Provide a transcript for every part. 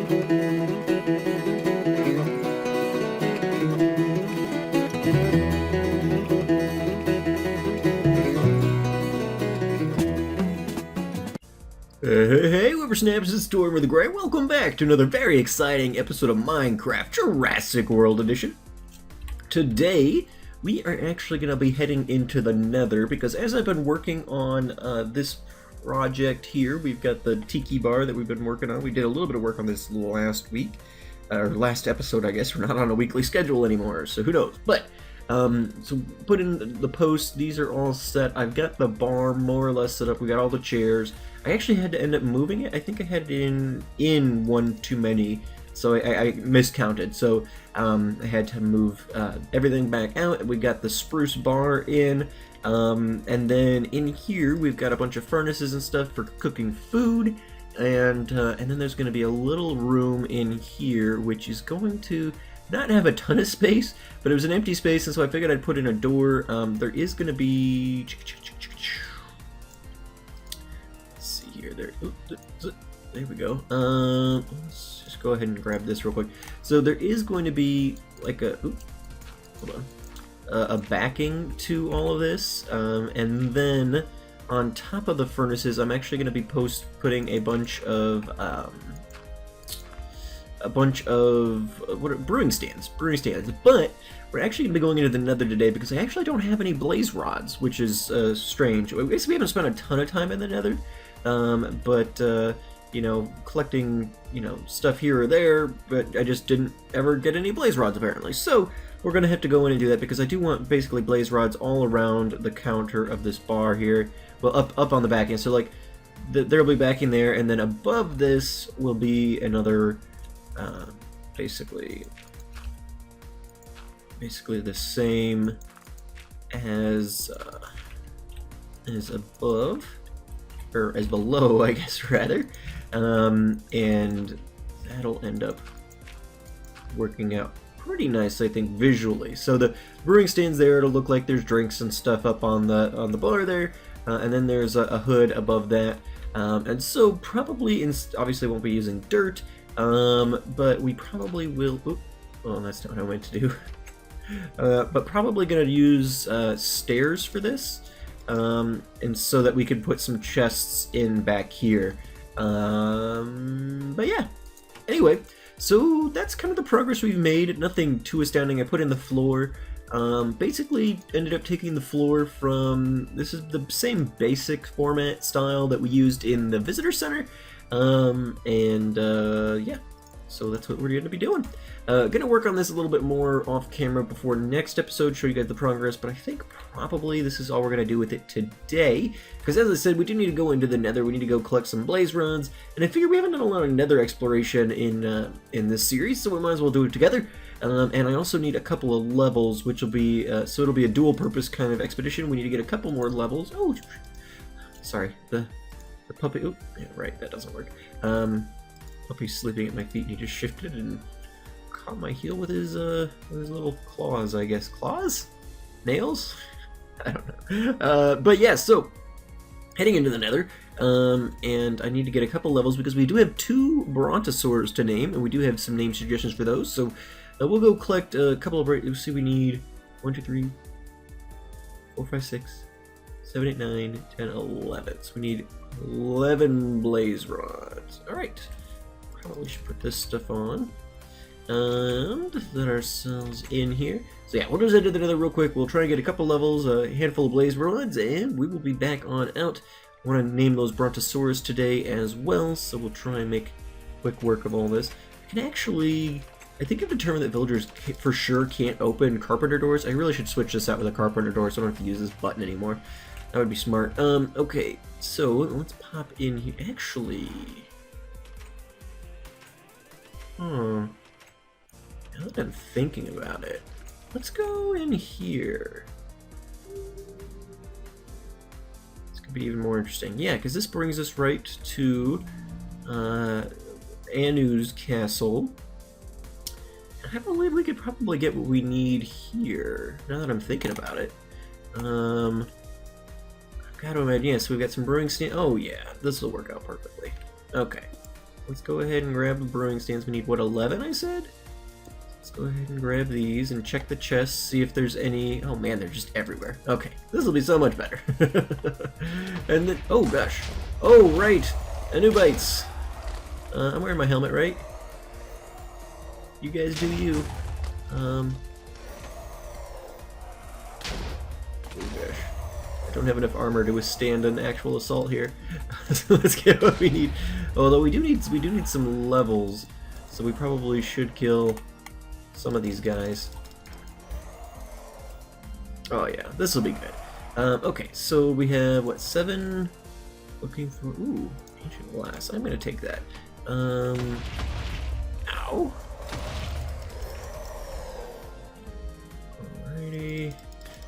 Hey, whippersnaps, it's Tortimer the Grey. Welcome back to another very exciting episode of Minecraft Jurassic World Edition. Today, we are actually going to be heading into the Nether because as I've been working on this project here, we've got the tiki bar that we've been working on. We did a little bit of work on this last week, or last episode, I guess. We're not on a weekly schedule anymore, so who knows. But, so put in the posts. These are all set. I've got the bar more or less set up. We got all the chairs. I actually had to end up moving it. I think I had it in one too many, so I miscounted. So I had to move everything back out. We got the spruce bar in, and then in here we've got a bunch of furnaces and stuff for cooking food, and then there's going to be a little room in here which is going to not have a ton of space, but it was an empty space, and so I figured I'd put in a door. There is going to be... There we go. Let's just go ahead and grab this real quick. So there is going to be like a backing to all of this, and then on top of the furnaces, I'm actually going to be putting a bunch of brewing stands. But we're actually going to be going into the Nether today because I actually don't have any blaze rods, which is strange. I guess we haven't spent a ton of time in the Nether. You know, collecting, you know, stuff here or there, but I just didn't ever get any blaze rods apparently. So we're gonna have to go in and do that because I do want basically blaze rods all around the counter of this bar here. Well, up on the back end. So like there'll be backing there, and then above this will be another, basically the same as above. Or as below, I guess, rather, and that'll end up working out pretty nice, I think, visually. So the brewing stand's there. It'll look like there's drinks and stuff up on the bar there, and then there's a hood above that, and so probably obviously won't be using dirt, but we probably will. Well, that's not what I meant to do. But probably gonna use stairs for this. And so that we could put some chests in back here. But yeah, anyway, so that's kind of the progress we've made. Nothing too astounding. I put in the floor. Basically ended up taking the floor from, this is the same basic format style that we used in the visitor center. Yeah, so that's what we're going to be doing. Gonna work on this a little bit more off camera before next episode, show you guys the progress, but I think probably this is all we're gonna do with it today, because as I said, we do need to go into the Nether. We need to go collect some blaze rods, and I figure we haven't done a lot of Nether exploration in this series, so we might as well do it together. And I also need a couple of levels, which will be, so it'll be a dual purpose kind of expedition. We need to get a couple more levels. Oh, sorry, the puppy, oh, yeah, right, that doesn't work. Puppy's sleeping at my feet, and he just shifted and caught my heel with his little claws, I guess. Claws? Nails? I don't know. But yeah, so heading into the Nether, and I need to get a couple levels because we do have 2 brontosaurs to name, and we do have some name suggestions for those. So we'll go collect a couple of. Let's see, we need 1, 2, 3, 4, 5, 6, 7, 8, 9, 10, 11. So we need 11 blaze rods. All right. Probably should put this stuff on. And let ourselves in here. So yeah, we'll just enter the Nether real quick. We'll try and get a couple levels, a handful of blaze rods, and we will be back on out. I want to name those brontosaurus today as well, so we'll try and make quick work of all this. I can actually, I think I've determined that villagers for sure can't open Carpenter doors. I really should switch this out with a Carpenter door so I don't have to use this button anymore. That would be smart. Okay, so let's pop in here. Actually, now that I'm thinking about it, let's go in here. This could be even more interesting. Yeah, because this brings us right to Anu's castle. I believe we could probably get what we need here, now that I'm thinking about it. I've got to imagine, yeah, so we've got some brewing stand. Oh yeah, this will work out perfectly. Okay. let's go ahead and grab the brewing stands. We need, what, 11 I said? Let's go ahead and grab these and check the chests, see if there's any... Oh man, they're just everywhere. Okay, this will be so much better. And then, oh gosh. Oh, right, Anubites. I'm wearing my helmet, right? You guys do you. Oh gosh. I don't have enough armor to withstand an actual assault here. So let's get what we need. Although we do need some levels, so we probably should kill some of these guys. Oh yeah, this will be good. Okay, so we have what, 7? Looking for ancient glass. I'm gonna take that. Ow. Alrighty.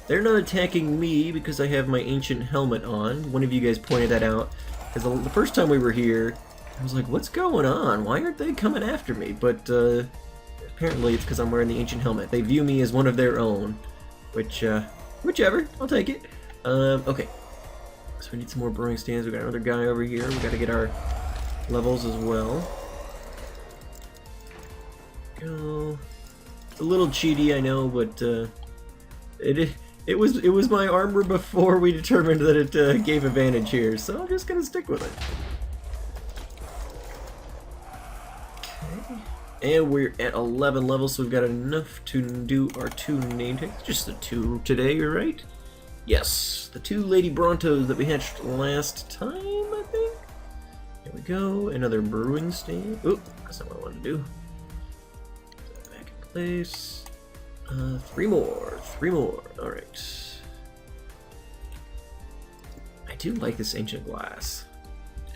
They're not attacking me because I have my ancient helmet on. One of you guys pointed that out. Because the first time we were here, I was like, what's going on? Why aren't they coming after me? But apparently it's because I'm wearing the ancient helmet. They view me as one of their own. Which, whichever. I'll take it. Okay. So we need some more brewing stands. We got another guy over here. We got to get our levels as well. Go. It's a little cheaty, I know, but it was my armor before we determined that it gave advantage here, so I'm just gonna stick with it. Okay. And we're at 11 levels, so we've got enough to do our 2 name tags. Just the 2 today, you're right? Yes, the 2 Lady Brontos that we hatched last time, I think. There we go. Another brewing stand. Oop, that's not what I wanted to do. Back in place. 3 more. Alright. I do like this ancient glass.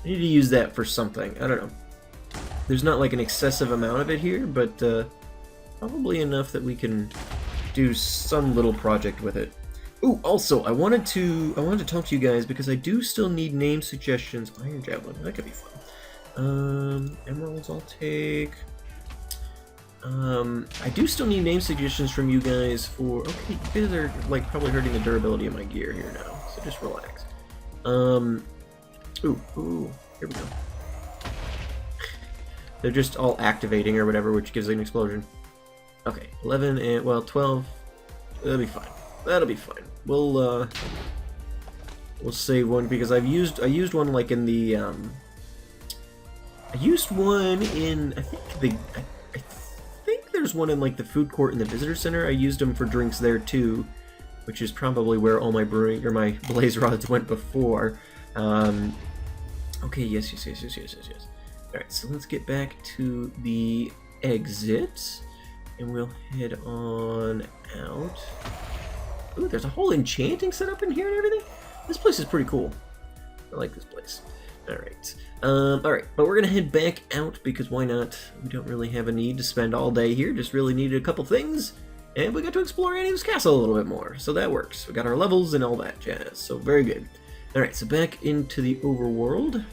I need to use that for something. I don't know. There's not like an excessive amount of it here, but probably enough that we can do some little project with it. Ooh, also, I wanted to talk to you guys because I do still need name suggestions. Iron Javelin, that could be fun. Emeralds I'll take. I do still need name suggestions from you guys for... Okay, you guys are like probably hurting the durability of my gear here now, so just relax. Ooh, here we go. They're just all activating or whatever, which gives an explosion. Okay, 11 and, well, 12. That'll be fine. That'll be fine. We'll save one because I used one like in the, I used one in, I think there's one in like the food court in the visitor center. I used them for drinks there too, which is probably where all my brewing or my blaze rods went before. Okay, yes. Alright, so let's get back to the exit, and we'll head on out. Ooh, there's a whole enchanting setup in here and everything? This place is pretty cool. I like this place. Alright. Alright, but we're gonna head back out because why not? We don't really have a need to spend all day here, just really needed a couple things, and we got to explore Annie's castle a little bit more, so that works. We got our levels and all that jazz, so very good. Alright, so back into the overworld.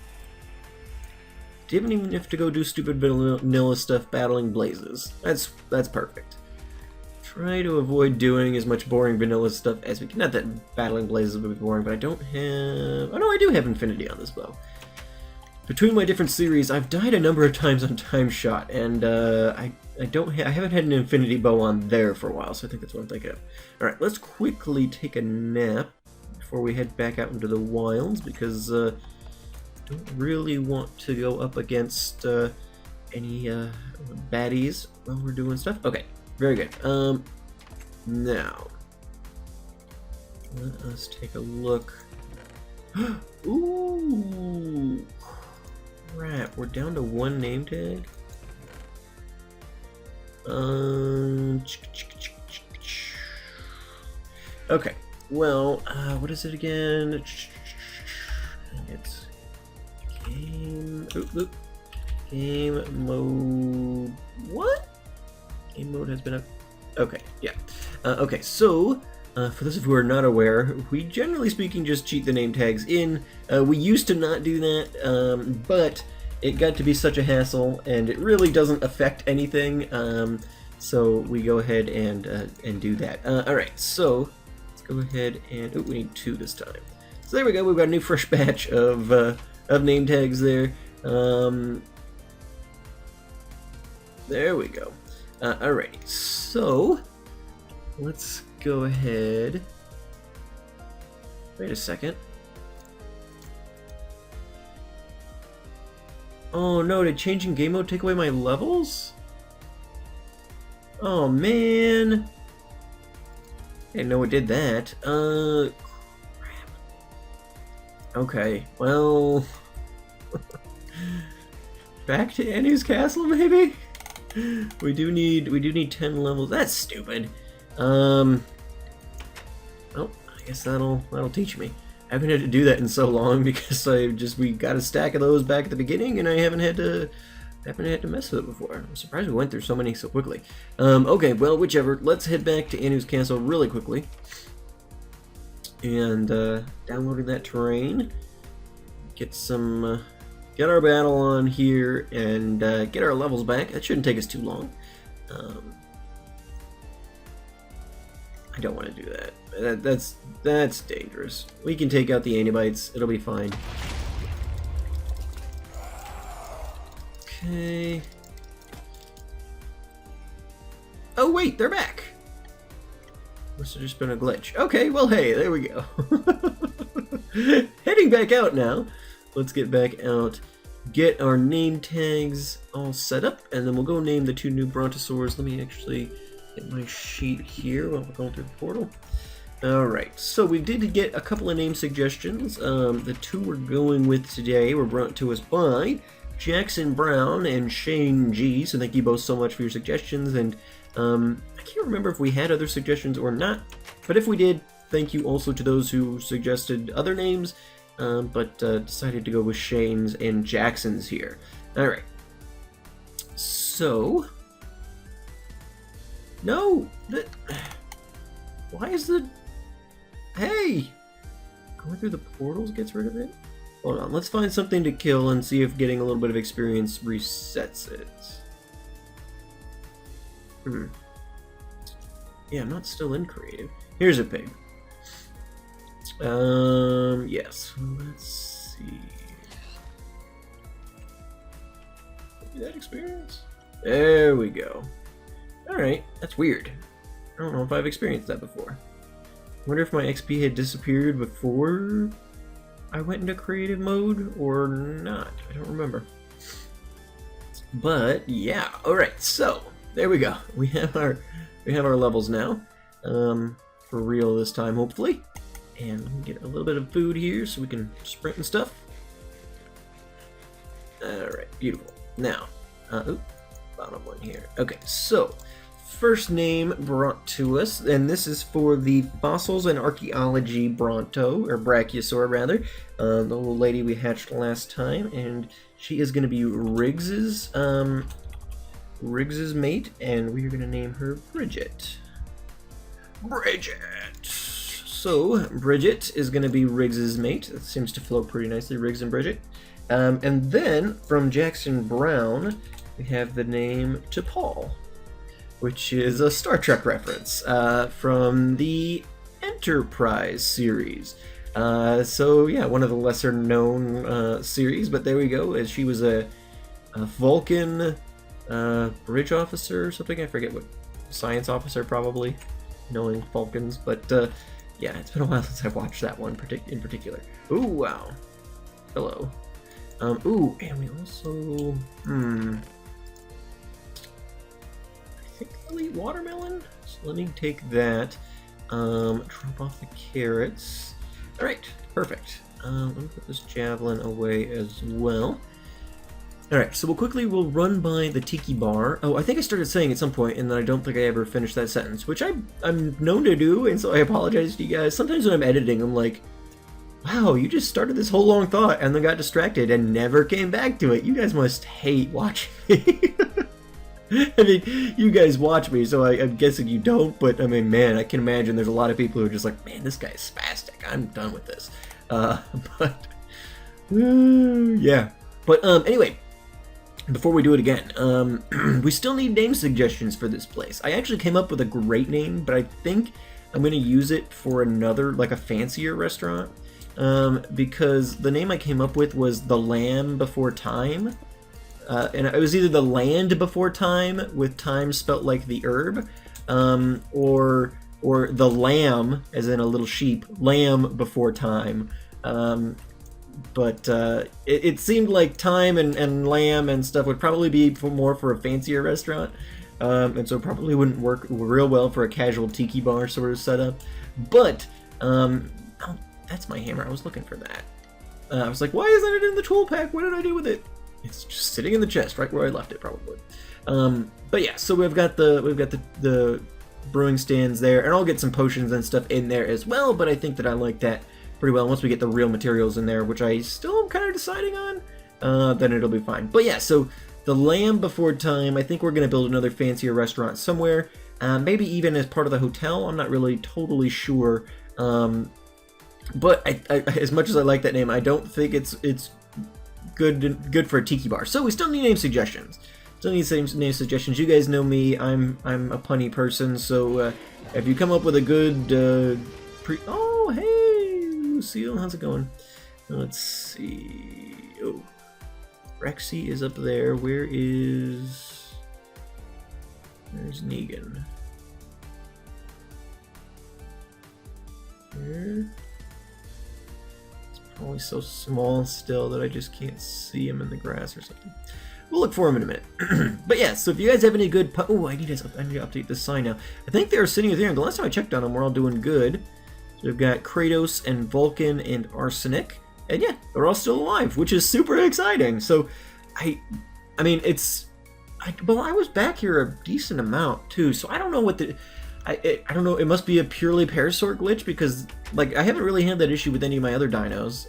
Didn't even have to go do stupid vanilla stuff battling blazes. That's perfect. Try to avoid doing as much boring vanilla stuff as we can. Not that battling blazes would be boring, but I don't have... Oh no, I do have infinity on this bow. Between my different series, I've died a number of times on Time Shot, and I haven't had an infinity bow on there for a while, so I think that's what I'm thinking of. Alright, let's quickly take a nap before we head back out into the wilds, because don't really want to go up against any baddies while we're doing stuff. Okay, very good. Now, let us take a look. Ooh, crap! We're down to 1 name tag. Okay. Well, what is it again? It's game mode. What? Game mode has been up. Okay, yeah. Okay, so for those of you who are not aware, we generally speaking just cheat the name tags in. We used to not do that, but it got to be such a hassle, and it really doesn't affect anything. So we go ahead and do that. All right, so let's go ahead and we need 2 this time. So there we go. We've got a new fresh batch of name tags there. There we go. Alrighty, so let's go ahead. Wait a second. Oh no, did changing game mode take away my levels? Oh man. I didn't know it did that. Crap. Okay, well. Back to Anu's castle, maybe? We do need 10 levels. That's stupid. Oh, I guess that'll teach me. I haven't had to do that in so long because we got a stack of those back at the beginning, and I haven't had to mess with it before. I'm surprised we went through so many so quickly. Okay, well, whichever. Let's head back to Anu's castle really quickly. And downloading that terrain. Get our battle on here and get our levels back. That shouldn't take us too long. I don't want to do that. That's dangerous. We can take out the Anibites. It'll be fine. Okay. Oh wait, they're back. Must have just been a glitch. Okay, well hey, there we go. Heading back out now. Let's get back out, get our name tags all set up, and then we'll go name the 2 new Brontosaurs. Let me actually get my sheet here while we're going through the portal. Alright, so we did get a couple of name suggestions. The 2 we're going with today were brought to us by Jackson Brown and Shane G, so thank you both so much for your suggestions, and I can't remember if we had other suggestions or not, but if we did, thank you also to those who suggested other names. But decided to go with Shane's and Jackson's here. Alright. So. No! Why is the. Hey! Going through the portals gets rid of it? Hold on, let's find something to kill and see if getting a little bit of experience resets it. Yeah, I'm not still in creative. Here's a pig. Yes. Let's see. Maybe that experience? There we go. Alright, that's weird. I don't know if I've experienced that before. I wonder if my XP had disappeared before I went into creative mode or not. I don't remember. But yeah, alright, so there we go. We have our levels now. For real this time, hopefully. And let me get a little bit of food here so we can sprint and stuff. Alright, beautiful. Now, bottom one here. Okay, so, first name brought to us, and this is for the Fossils and Archaeology Bronto, or Brachiosaur rather, the little lady we hatched last time, and she is going to be Riggs's mate, and we are going to name her Bridget. Bridget! So, Bridget is going to be Riggs's mate. That seems to flow pretty nicely, Riggs and Bridget. And then, from Jackson Brown, we have the name to Paul, which is a Star Trek reference from the Enterprise series. So, yeah, one of the lesser-known series, but there we go. As she was a Vulcan bridge officer or something. I forget what. Science officer, probably, knowing Vulcans, but... yeah, it's been a while since I've watched that one in particular. Ooh, wow. Hello. Ooh, and we also... I think they'll eat watermelon? So let me take that. Drop off the carrots. Alright, perfect. Let me put this javelin away as well. Alright, so we'll run by the Tiki Bar. Oh, I think I started saying at some point, and then I don't think I ever finished that sentence, which I'm known to do, and so I apologize to you guys. Sometimes when I'm editing, I'm like, wow, you just started this whole long thought, and then got distracted, and never came back to it. You guys must hate watching me. I mean, you guys watch me, so I'm guessing you don't, but I mean, man, I can imagine there's a lot of people who are just like, man, this guy's spastic. I'm done with this. Yeah. But anyway, before we do it again, we still need name suggestions for this place. I actually came up with a great name, but I think I'm going to use it for another, like a fancier restaurant, because the name I came up with was The Lamb Before Time. and it was either the land before time, with time spelt like the herb, or the lamb, as in a little sheep, lamb before time. But it seemed like time and lamb and stuff would probably be more for a fancier restaurant, and so probably wouldn't work real well for a casual tiki bar sort of setup. But oh, that's my hammer. I was looking for that. I was like, why isn't it in the tool pack? What did I do with it? It's just sitting in the chest, right where I left it, probably. But yeah, so we've got the brewing stands there, and I'll get some potions and stuff in there as well. But I think that I like that pretty well. Once we get the real materials in there, which I still am kind of deciding on, then it'll be fine. But yeah, so the lamb before time. I think we're gonna build another fancier restaurant somewhere, maybe even as part of the hotel. I'm not really totally sure. But I, as much as I like that name, I don't think it's good for a tiki bar. So we still need name suggestions. Still need name suggestions. You guys know me. I'm a punny person. So if you come up with a good oh hey Lucille, how's it going? Let's see. Oh, Rexy is up there. Where's Negan? Where? Probably so small still that I just can't see him in the grass or something. We'll look for him in a minute. But yeah, so if you guys have any good... Oh, I need to update this sign now. I think they're sitting there. The last time I checked on them, we're all doing good. So we've got Kratos and Vulcan and Arsenic. And yeah, they're all still alive, which is super exciting. So, I mean, it's... Well, I was back here a decent amount, too. So I don't know what the... I don't know, it must be a purely Parasaur glitch, because, like, I haven't really had that issue with any of my other dinos,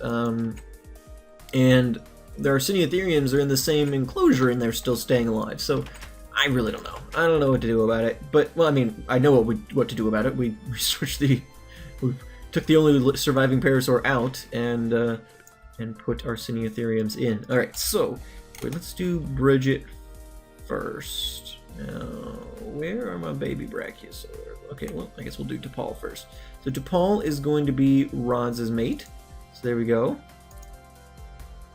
and the Arseniatheriums are in the same enclosure and they're still staying alive, so I really don't know. I don't know what to do about it, but, well, I mean, I know what to do about it. We took the only surviving Parasaur out, and put Arseniatheriums in. Alright, so, let's do Bridget first. Now, where are my baby Brachiosaurs? Okay, well, I guess we'll do T'Pol first. So T'Pol is going to be Rod's mate. So there we go.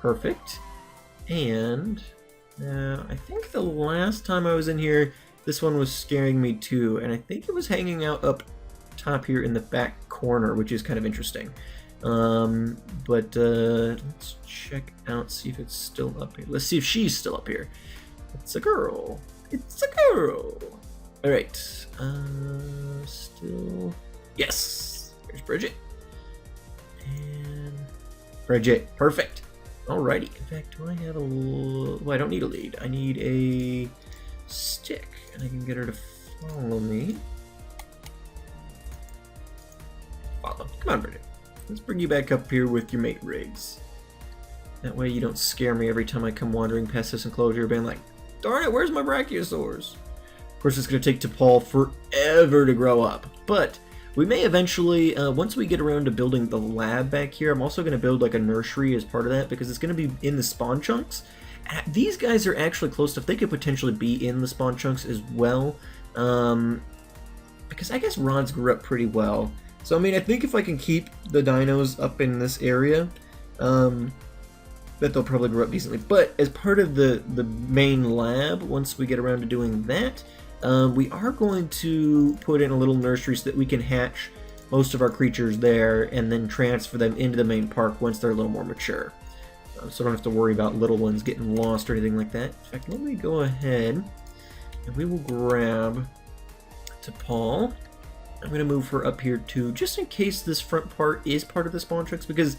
Perfect. And I think the last time I was in here, this one was scaring me too, and I think it was hanging out up top here in the back corner, which is kind of interesting. But let's check out, see if it's still up here. Let's see if she's still up here. It's a girl. It's a girl. All right. Still. Yes. There's Bridget. And Bridget. Perfect. Alrighty. In fact, do I have a... Well, I don't need a lead. I need a stick, and I can get her to follow me. Follow. Come on, Bridget. Let's bring you back up here with your mate Riggs. That way you don't scare me every time I come wandering past this enclosure, being like, darn it, where's my Brachiosaurs? Of course, it's going to take T'Pol forever to grow up, but we may eventually, once we get around to building the lab back here, I'm also going to build like a nursery as part of that, because it's going to be in the spawn chunks. And these guys are actually close enough, they could potentially be in the spawn chunks as well, because I guess Rods grew up pretty well. So, I mean, I think if I can keep the dinos up in this area, that they'll probably grow up decently. But as part of the main lab, once we get around to doing that, we are going to put in a little nursery so that we can hatch most of our creatures there and then transfer them into the main park once they're a little more mature. So I don't have to worry about little ones getting lost or anything like that. In fact, let me go ahead and we will grab T'Pol. I'm going to move her up here too, just in case this front part is part of the spawn chunks, because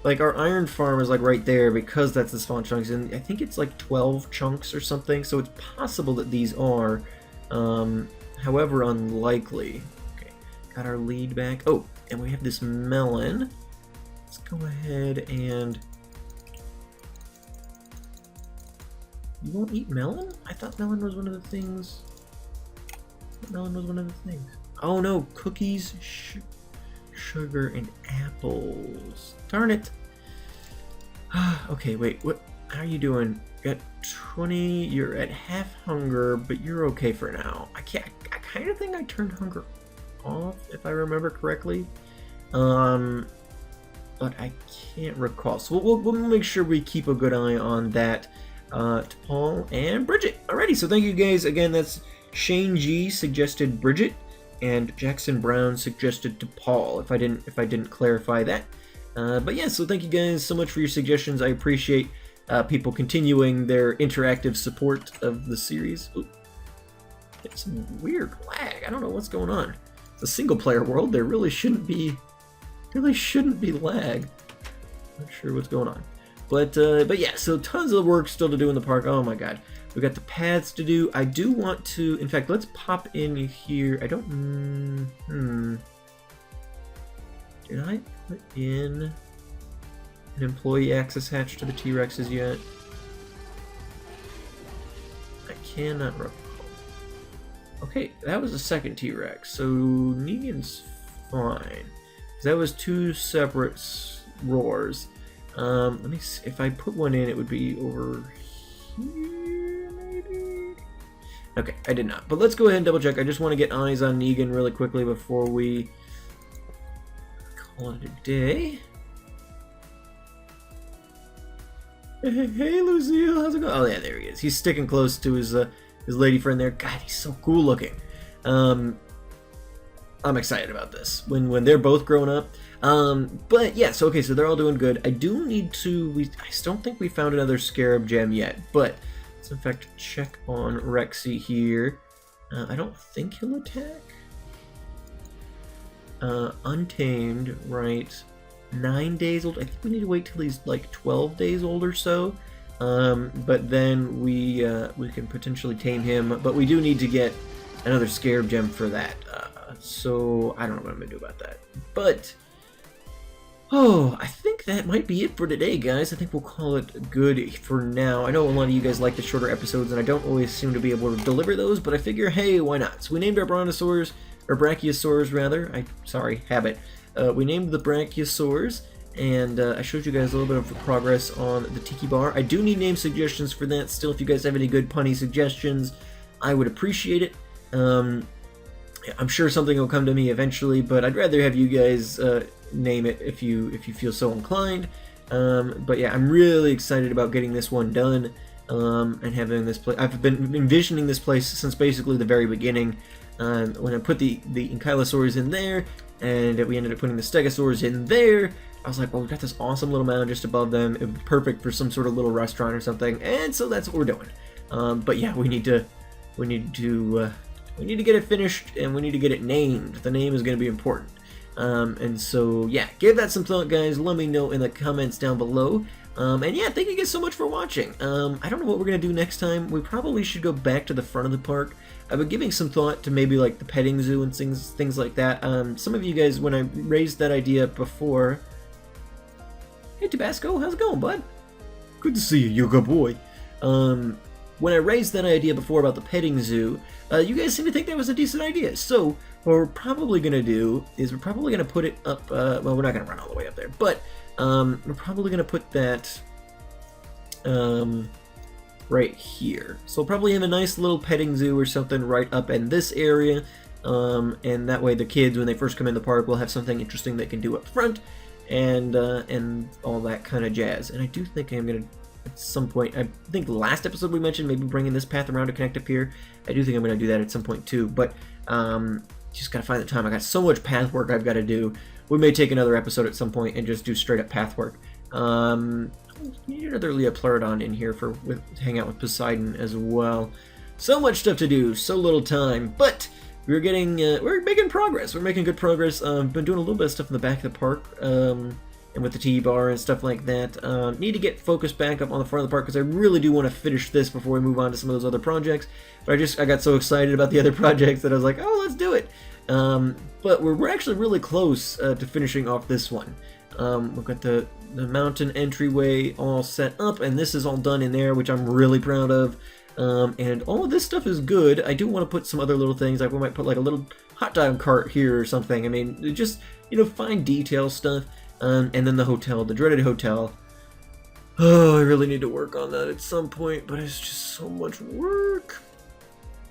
like our iron farm is like right there because that's the spawn chunks, and I think it's like 12 chunks or something, so it's possible that these are, however unlikely. Okay, got our lead back. Oh, and we have this melon. Let's go ahead and... You won't eat melon? I thought melon was one of the things. Melon was one of the things. Oh no, cookies, sugar, and apples. Darn it. Okay, wait, what? How are you doing? You got 20, you're at half hunger, but you're okay for now. I kind of think I turned hunger off, if I remember correctly. But I can't recall. So we'll make sure we keep a good eye on that. to Paul and Bridget. Alrighty, so thank you guys again. That's Shane G suggested Bridget, and Jackson Brown suggested to Paul. If I didn't clarify that, but yeah. So thank you guys so much for your suggestions. I appreciate people continuing their interactive support of the series. Ooh, it's some weird lag. I don't know what's going on. It's a single-player world. There really shouldn't be lag. Not sure what's going on. But yeah, so tons of work still to do in the park. Oh my god. We got the paths to do. I do want to, in fact, let's pop in here. I don't, did I put in an employee access hatch to the T-Rexes yet? I cannot recall. Okay, that was the second T-Rex, so Negan's fine. That was two separate roars. Let me see. If I put one in, it would be over here, maybe? Okay, I did not. But let's go ahead and double check. I just want to get eyes on Negan really quickly before we call it a day. Hey, Lucille, how's it going? Oh, yeah, there he is. He's sticking close to his lady friend there. God, he's so cool looking. I'm excited about this when they're both grown up. But yeah, so okay, so they're all doing good. I do need to. I don't think we found another Scarab gem yet, but let's in fact check on Rexy here. I don't think he'll attack. Untamed, right? 9 days old. I think we need to wait till he's like 12 days old or so. But then we can potentially tame him. But we do need to get another Scarab gem for that. So I don't know what I'm gonna do about that. But oh, I think that might be it for today, guys. I think we'll call it good for now. I know a lot of you guys like the shorter episodes, and I don't always seem to be able to deliver those, but I figure, hey, why not? So we named our brontosaurs, or brachiosaurs rather. We named the brachiosaurs, and I showed you guys a little bit of progress on the Tiki Bar. I do need name suggestions for that still. If you guys have any good punny suggestions, I would appreciate it. I'm sure something will come to me eventually, but I'd rather have you guys name it if you feel so inclined. But yeah, I'm really excited about getting this one done and having this place. I've been envisioning this place since basically the very beginning. When I put the Ankylosaurs in there, and we ended up putting the Stegosaurs in there, I was like, well, we've got this awesome little mound just above them. It would be perfect for some sort of little restaurant or something, and so that's what we're doing. But yeah, we need to get it finished, and we need to get it named. The name is going to be important. And so, yeah, give that some thought, guys. Let me know in the comments down below. And yeah, thank you guys so much for watching. I don't know what we're going to do next time. We probably should go back to the front of the park. I've been giving some thought to maybe like the petting zoo and things like that. Some of you guys, when I raised that idea before... Hey, Tabasco, how's it going, bud? Good to see you, you good boy. When I raised that idea before about the petting zoo, you guys seem to think that was a decent idea. So what we're probably going to do is we're probably going to put it up, well, we're not going to run all the way up there, but we're probably going to put that right here. So we'll probably have a nice little petting zoo or something right up in this area, and that way the kids, when they first come in the park, will have something interesting they can do up front, and all that kind of jazz. And I do think I'm going to, at some point, I think the last episode we mentioned maybe bringing this path around to connect up here. I do think I'm going to do that at some point too, but just got to find the time. I got so much path work I've got to do. We may take another episode at some point and just do straight up path work. Need another Leopleurodon in here for hang out with Poseidon as well. So much stuff to do, so little time, but we're making progress. We're making good progress. Been doing a little bit of stuff in the back of the park, and with the T-bar and stuff like that. Need to get focused back up on the front of the park because I really do want to finish this before we move on to some of those other projects. But I got so excited about the other projects that I was like, oh, let's do it. But we're actually really close to finishing off this one. We've got the mountain entryway all set up, and this is all done in there, which I'm really proud of. And all of this stuff is good. I do want to put some other little things, like we might put like a little hot dog cart here or something. I mean, just, fine detail stuff. And then the hotel, the dreaded hotel. Oh, I really need to work on that at some point, but it's just so much work.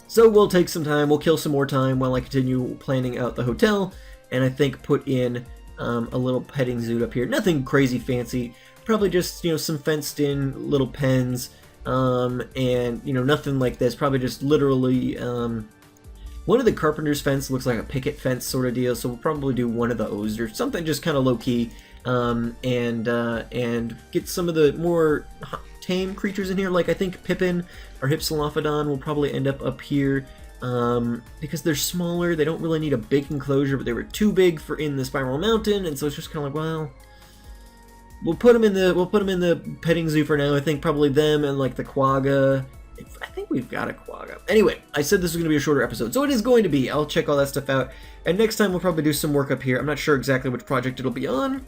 So we'll take some time, we'll kill some more time while I continue planning out the hotel, and I think put in a little petting zoo up here. Nothing crazy fancy, probably just, some fenced in little pens, and you know, nothing like this. Probably just literally one of the Carpenter's fence looks like a picket fence sort of deal, so we'll probably do one of those or something just kind of low key, and get some of the more tame creatures in here. Like I think Pippin or Hypsilophodon will probably end up here. Because they're smaller, they don't really need a big enclosure, but they were too big for in the Spiral Mountain, and so it's just kind of like, well, we'll put them in the petting zoo for now. I think probably them and like the quagga. I think we've got a quagga. Anyway, I said this was going to be a shorter episode, so it is going to be. I'll check all that stuff out, and next time we'll probably do some work up here. I'm not sure exactly which project it'll be on,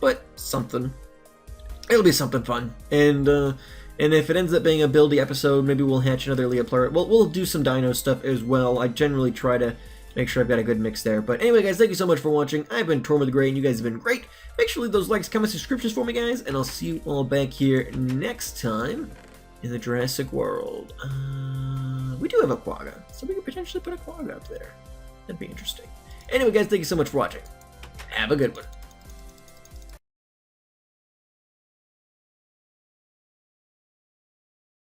but something. It'll be something fun, and if it ends up being a buildy episode, maybe we'll hatch another Leopard. We'll do some dino stuff as well. I generally try to make sure I've got a good mix there. But anyway, guys, thank you so much for watching. I've been Tortimer the Great, and you guys have been great. Make sure to leave those likes, comments, subscriptions for me, guys, and I'll see you all back here next time in the Jurassic World. We do have a quagga, so we could potentially put a quagga up there. That'd be interesting. Anyway, guys, thank you so much for watching. Have a good one.